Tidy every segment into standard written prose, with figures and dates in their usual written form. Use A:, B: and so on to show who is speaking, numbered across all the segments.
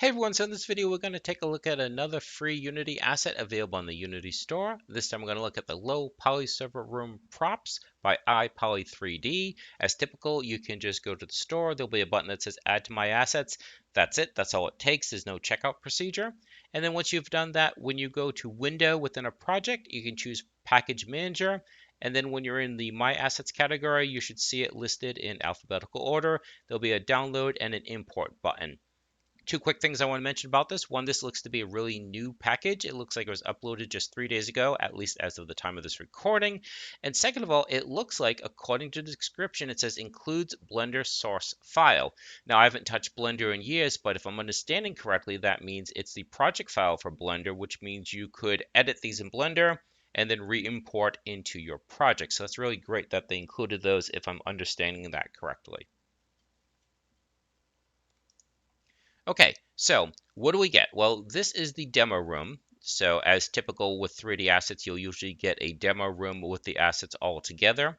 A: Hey everyone, so in this video we're going to take a look at another free Unity asset available on the Unity store. This time we're going to look at the low poly server room props by iPoly3D. As typical, you can just go to the store. There'll be a button that says add to my assets. That's it. That's all it takes. There's no checkout procedure. And then once you've done that, when you go to window within a project, you can choose package manager. And then when you're in the My Assets category, you should see it listed in alphabetical order. There'll be a download and an import button. Two quick things I want to mention about this. One, this looks to be a really new package. It looks like it was uploaded just 3 days ago, at least as of the time of this recording. And second of all, it looks like, according to the description, it says includes Blender source file. Now, I haven't touched Blender in years, but if I'm understanding correctly, that means it's the project file for Blender, which means you could edit these in Blender and then re-import into your project. So that's really great that they included those if I'm understanding that correctly. Okay, so what do we get? Well, this is the demo room. So as typical with 3D assets, you'll usually get a demo room with the assets all together.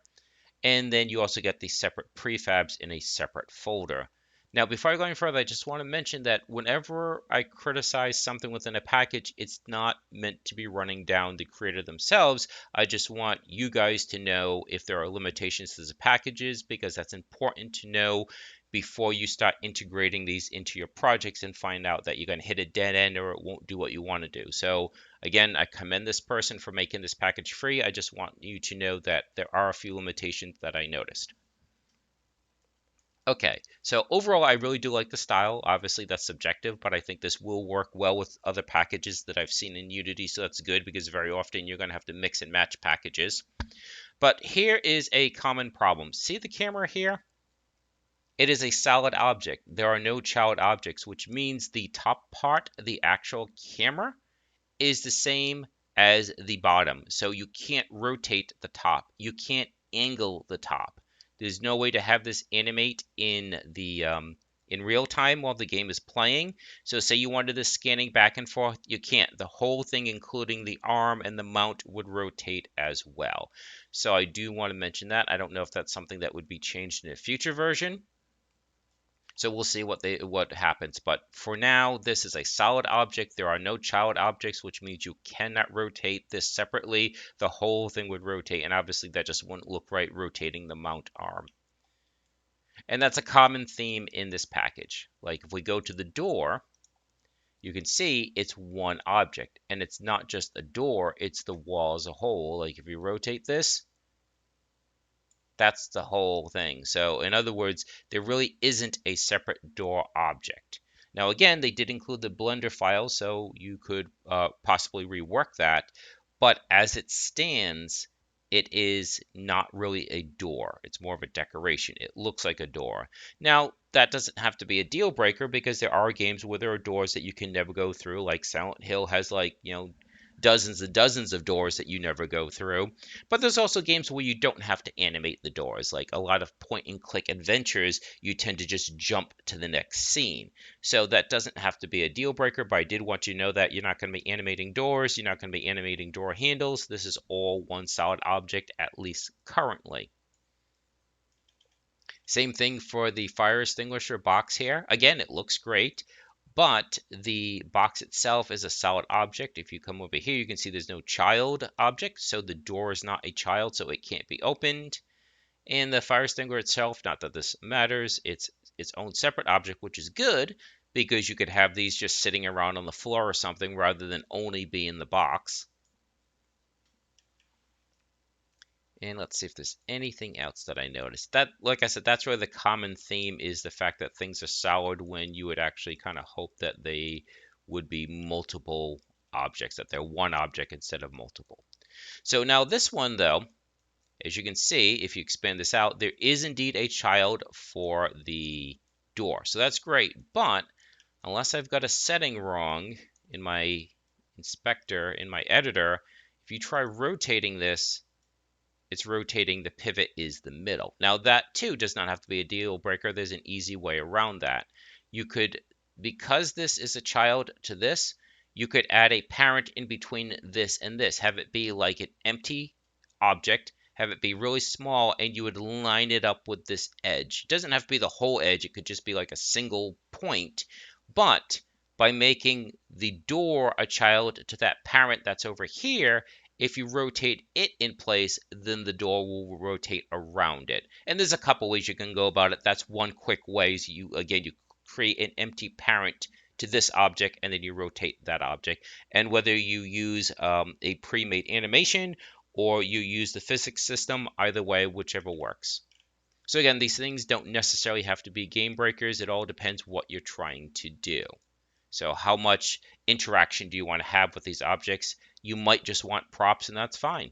A: And then you also get the separate prefabs in a separate folder. Now, before I go any further, I just want to mention that whenever I criticize something within a package, it's not meant to be running down the creator themselves. I just want you guys to know if there are limitations to the packages, because that's important to know before you start integrating these into your projects and find out that you're going to hit a dead end or it won't do what you want to do. So again, I commend this person for making this package free. I just want you to know that there are a few limitations that I noticed. Okay, so overall, I really do like the style. Obviously, that's subjective, but I think this will work well with other packages that I've seen in Unity, so that's good because very often you're going to have to mix and match packages. But here is a common problem. See the camera here? It is a solid object. There are no child objects, which means the top part, the actual camera, is the same as the bottom. So you can't rotate the top. You can't angle the top. There's no way to have this animate in the in real time while the game is playing. So say you wanted this scanning back and forth, you can't. The whole thing, including the arm and the mount, would rotate as well. So I do want to mention that. I don't know if that's something that would be changed in a future version. So we'll see what happens. But for now, this is a solid object. There are no child objects, which means you cannot rotate this separately. The whole thing would rotate, and obviously that just wouldn't look right rotating the mount arm. And that's a common theme in this package. Like if we go to the door, you can see it's one object, and it's not just the door, it's the wall as a whole. Like if you rotate this, that's the whole thing. So in other words, there really isn't a separate door object. Now again, they did include the Blender file, so you could possibly rework that. But as it stands, it is not really a door. It's more of a decoration. It looks like a door. Now, that doesn't have to be a deal breaker because there are games where there are doors that you can never go through. Like Silent Hill has dozens and dozens of doors that you never go through. But there's also games where you don't have to animate the doors. Like a lot of point and click adventures, you tend to just jump to the next scene. So that doesn't have to be a deal breaker, but I did want you to know that you're not going to be animating doors, you're not going to be animating door handles. This is all one solid object, at least currently. Same thing for the fire extinguisher box here. Again, it looks great, but the box itself is a solid object. If you come over here, you can see there's no child object, so the door is not a child, so it can't be opened. And the fire extinguisher itself, not that this matters, it's its own separate object, which is good because you could have these just sitting around on the floor or something rather than only be in the box. And let's see if there's anything else that I noticed. That, like I said, that's really the common theme, is the fact that things are solid when you would actually kind of hope that they would be multiple objects, that they're one object instead of multiple. So now this one, though, as you can see, if you expand this out, there is indeed a child for the door. So that's great. But unless I've got a setting wrong in my inspector, in my editor, if you try rotating this, it's rotating the pivot is the middle. Now that too does not have to be a deal breaker. There's an easy way around that. You could, because this is a child to this, you could add a parent in between this and this. Have it be like an empty object, have it be really small, and you would line it up with this edge. It doesn't have to be the whole edge. It could just be like a single point, but by making the door a child to that parent that's over here. If you rotate it in place, then the door will rotate around it. And there's a couple ways you can go about it. That's one quick way. So you create an empty parent to this object, and then you rotate that object. And whether you use a pre-made animation or you use the physics system, either way, whichever works. So again, these things don't necessarily have to be game breakers. It all depends what you're trying to do. So how much interaction do you want to have with these objects? You might just want props, and that's fine.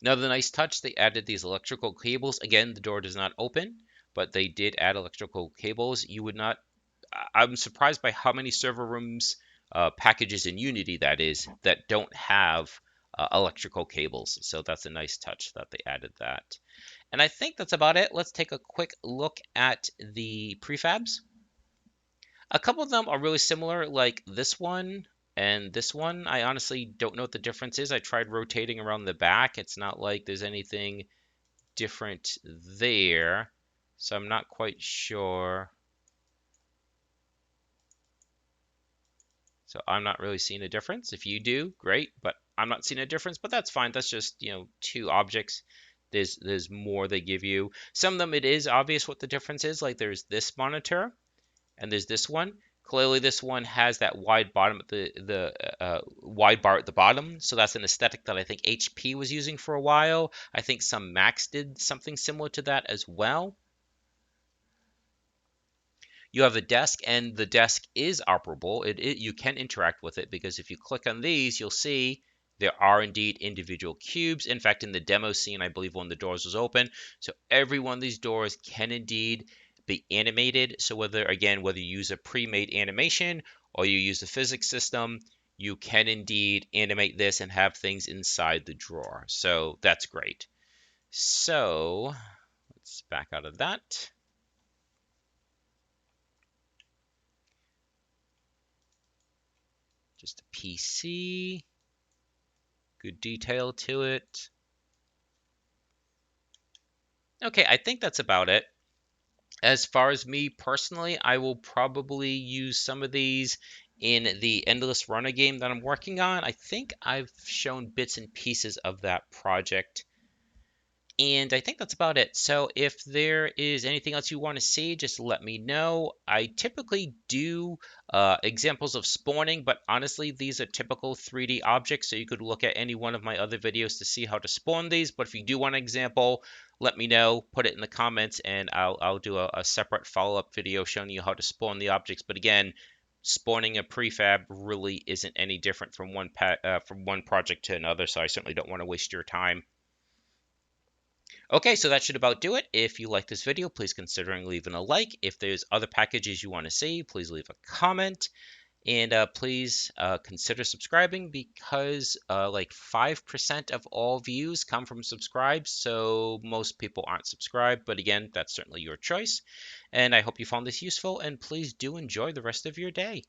A: Another nice touch, they added these electrical cables. Again, the door does not open, but they did add electrical cables. You would not, I'm surprised by how many server rooms, packages in Unity that is, that don't have electrical cables. So that's a nice touch that they added that. And I think that's about it. Let's take a quick look at the prefabs. A couple of them are really similar, like this one and this one. I honestly don't know what the difference is. I tried rotating around the back. It's not like there's anything different there, so I'm not quite sure. So I'm not really seeing a difference. If you do, great, but I'm not seeing a difference, but that's fine. That's just, two objects. There's more they give you. Some of them it is obvious what the difference is. Like there's this monitor and there's this one. Clearly, this one has that wide bottom, the wide bar at the bottom. So that's an aesthetic that I think HP was using for a while. I think some Macs did something similar to that as well. You have a desk, and the desk is operable. You can interact with it because if you click on these, you'll see there are indeed individual cubes. In fact, in the demo scene, I believe one of the doors was open. So every one of these doors can indeed be animated. So whether you use a pre-made animation or you use the physics system, you can indeed animate this and have things inside the drawer. So that's great. So let's back out of that. Just a PC, good detail to it. Okay, I think that's about it. As far as me personally, I will probably use some of these in the Endless Runner game that I'm working on. I think I've shown bits and pieces of that project. And I think that's about it. So if there is anything else you want to see, just let me know. I typically do examples of spawning, but honestly, these are typical 3D objects. So you could look at any one of my other videos to see how to spawn these. But if you do want an example, let me know, put it in the comments, and I'll do a separate follow-up video showing you how to spawn the objects. But again, spawning a prefab really isn't any different from one project to another. So I certainly don't want to waste your time. Okay, so that should about do it. If you like this video, please consider leaving a like. If there's other packages you want to see, please leave a comment. And please consider subscribing because like 5% of all views come from subscribes. So most people aren't subscribed. But again, that's certainly your choice. And I hope you found this useful. And please do enjoy the rest of your day.